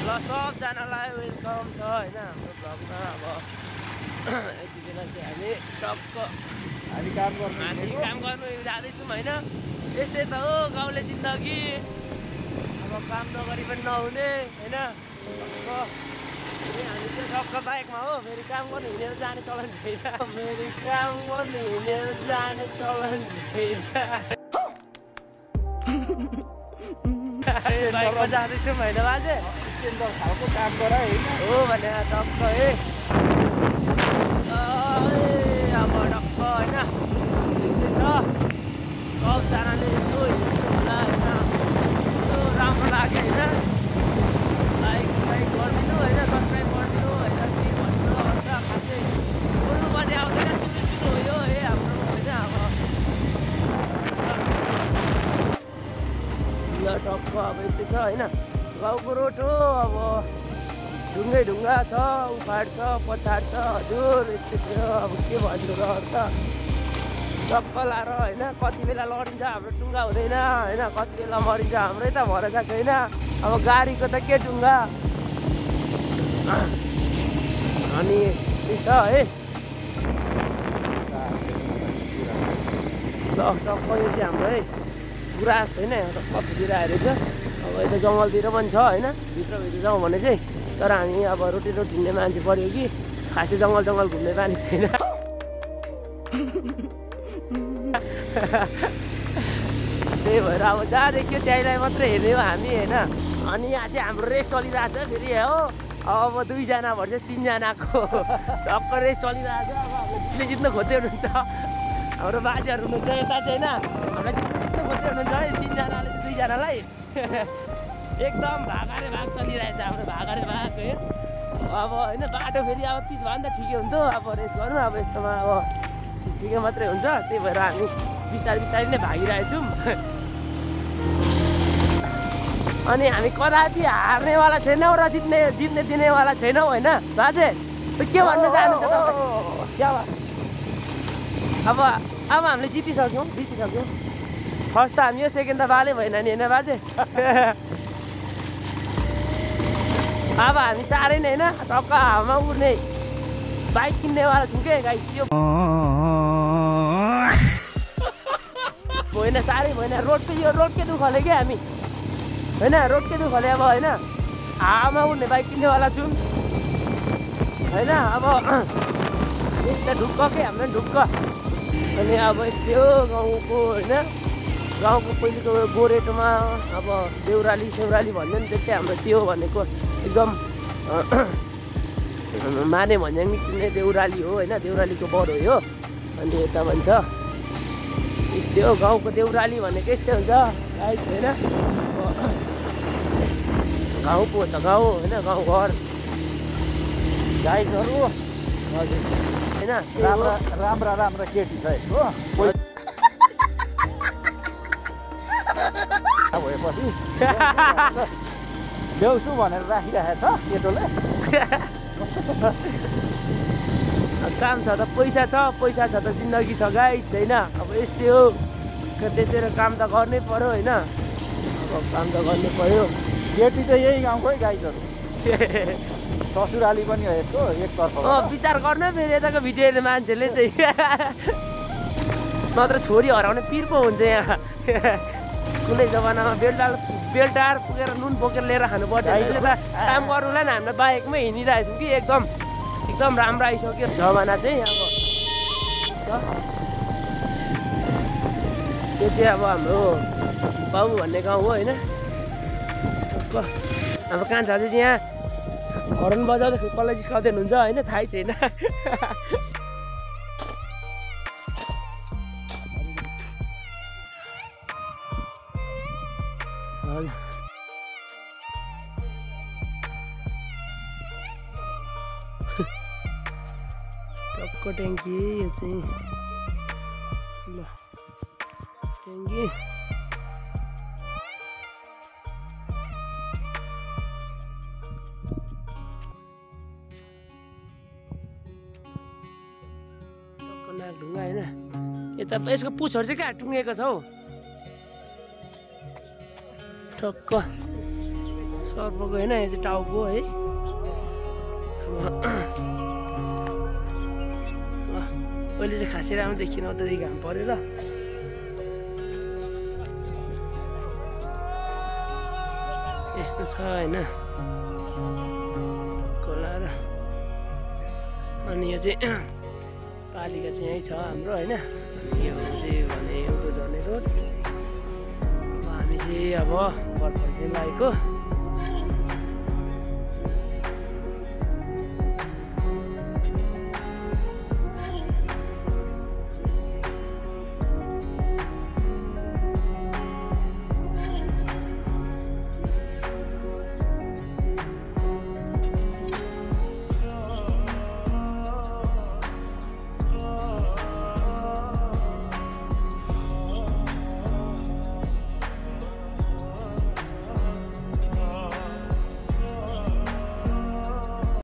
सबजनालाई welcome छ होइन हाम्रो ब्लगमा। अब यति बेला चाहिँ हामी टक्क काम गर्नु जाँदैछौँ होइन। यस्तै त हो गाउँले जिन्दगी, अब काम नगरी पनि नहुने होइन। हामी चाहिँ टक्क बाइकमा हो, फेरि काम गर्नु हिँडेर जाने चलन छैन। बाइकमा जाँदैछौँ होइन बाजे, खालको काम गर होइन हो भने टक्क है। अब टक्क होइन यस्तै छ, सबजनाले यसो हेर्नु होला होइन। यसो राम्रो लाग्यो होइन, लाइक गरिदिनु होइन, सब्सक्राइब गरिदिनु होइन, के भन्नु अन्त खासै बोल्नु पनि आउँदैन, सुरु हो यो है हाम्रो होइन। अब टक्क अब यस्तै छ होइन, गाउँको रोड हो। अब ढुङ्गै ढुङ्गा छ, उफाड छ, पछाड छ, हजुर यस्तै छ। अब के भन्नु र अन्त टक्क लाएर होइन, कति बेला लडिन्छ हाम्रो टुङ्गा हुँदैन होइन, कति बेला मरिन्छ हाम्रै त भरोसा छैन। अब गाडीको त के टुङ्गा अनि त्यही छ है। ल टक्क यो चाहिँ हाम्रो है गुराँस होइन, एउटा कफीतिर आएर छ। अब यता जङ्गलतिर पनि छ होइन, भित्रभित्र जाउँ भने चाहिँ। तर हामी अब रोटी हिँड्ने मान्छे पऱ्यो कि खासै जङ्गल घुम्ने बानी छैन। त्यही भएर अब जहाँ देख्यो त्यहीलाई मात्रै हेर्ने हो हामी होइन। अनि यहाँ चाहिँ हाम्रो रेस चलिरहेको छ फेरि हो। अब 2जना भन्छ 3जनाको टक्क रेस चलिरहेको छ। अब हामीले जित्नु खोज्दै हुनुहुन्छ हाम्रो बाजेहरू हुनुहुन्छ यता चाहिँ होइन, हामीलाई जित्नु खोज्दै हुनुहुन्छ है 3जनाले चाहिँ 2जनालाई। एकदम भागारे भाग चलिरहेछ हाम्रो, भागारे भाग है। अब होइन बाटो फेरि अब पिच भयो नि त ठिकै हुन्थ्यो, अब रेस गर्नु अब यस्तोमा अब ठिकै मात्रै हुन्छ। त्यही भएर हामी बिस्तारै नै भागिरहेछौँ। अनि हामी कदापि हार्नेवाला छैनौँ र जित्ने दिनेवाला छैनौँ होइन बाजे। के भन्न चाहनुहुन्छ तपाईँ? अब हामीले जितिसक्यौँ। फर्स्ट त हामी यो, सेकेन्ड त बाले भएन नि होइन बाजे। अब हामी चारै नै होइन टक्क हावामा उड्ने बाइक किन्नेवाला छौँ के गाई। यो होइन साह्रै भएन, रोडकै दुःखले क्या हामी होइन, रोडकै दुःखले अब होइन हावामा उड्ने बाइक किन्नेवाला छौँ होइन। अब यस्तो ढुक्क के हाम्रो ढुक्क। अनि अब यस्तै हो गाउँको होइन, गाउँको पहिलेको गोरेटोमा अब देउराली सेउराली भन्यो नि, त्यस्तै हाम्रो त्यो भनेको एकदम माने भन्ज्याङ निक्लिने देउराली हो होइन, देउरालीको बढ हो यो। अनि यता भन्छ यस्तै हो गाउँको देउराली भनेको यस्तै हुन्छ गाई छैन। गाउँ पो त गाउँ होइन, गाउँघर गाईहरू हजुर होइन। राम्रा केटी छ यसको भएपछि ल्याउँछु भनेर राखिरहेको छ केटोले। काम छ त पैसा छ त जिन्दगी छ गाई छैन। अब यस्तै हो, त्यसै काम त गर्नै पर्यो होइन। अब काम त गर्नै पर्यो। केटी त यही गाउँकै गाईहरू, ससुराली पनि हो यसको एकतर्फ। विचार गर्नु फेरि यताको भिडियो हेर्ने मान्छेले चाहिँ नत्र छोरी हराउने पिर पो हुन्छ यहाँ। कुनै जमानामा बेलटार पुगेर नुन बोकेर लिएर खानु पर्थ्यो, अहिले त काम गर्नुलाई नि हामीले बाइकमै हिँडिरहेछौँ कि एकदम राम्रो आइसक्यो जमाना चाहिँ। अब यो चाहिँ अब हाम्रो बाउ भन्ने गाउँ हो होइन। हाम्रो कान्छा चाहिँ यहाँ हर्न बजाउँदाखेरि कसलाई जिस्काउँदै हुनुहुन्छ होइन, थाहै छैन। टक्क ट्याङ्की यो चाहिँ ल ट्याङ्की। टक्क नाक ढुङ्गा होइन। यता यसको पुछहरू चाहिँ कहाँ टुङ्गेको छ हौ, टक्क सर्पको होइन यो चाहिँ टाउको है। अहिले चाहिँ खासै राम्रो देखिन अत्याधिक घाम परेर। यस्तो छ होइन खोला र अनि यो चाहिँ पालिका चाहिँ यहीँ छ हाम्रो होइन। यो चाहिँ भने एउटा झर्ने रोड। अब हामी चाहिँ अब घर फर्किन लागेको।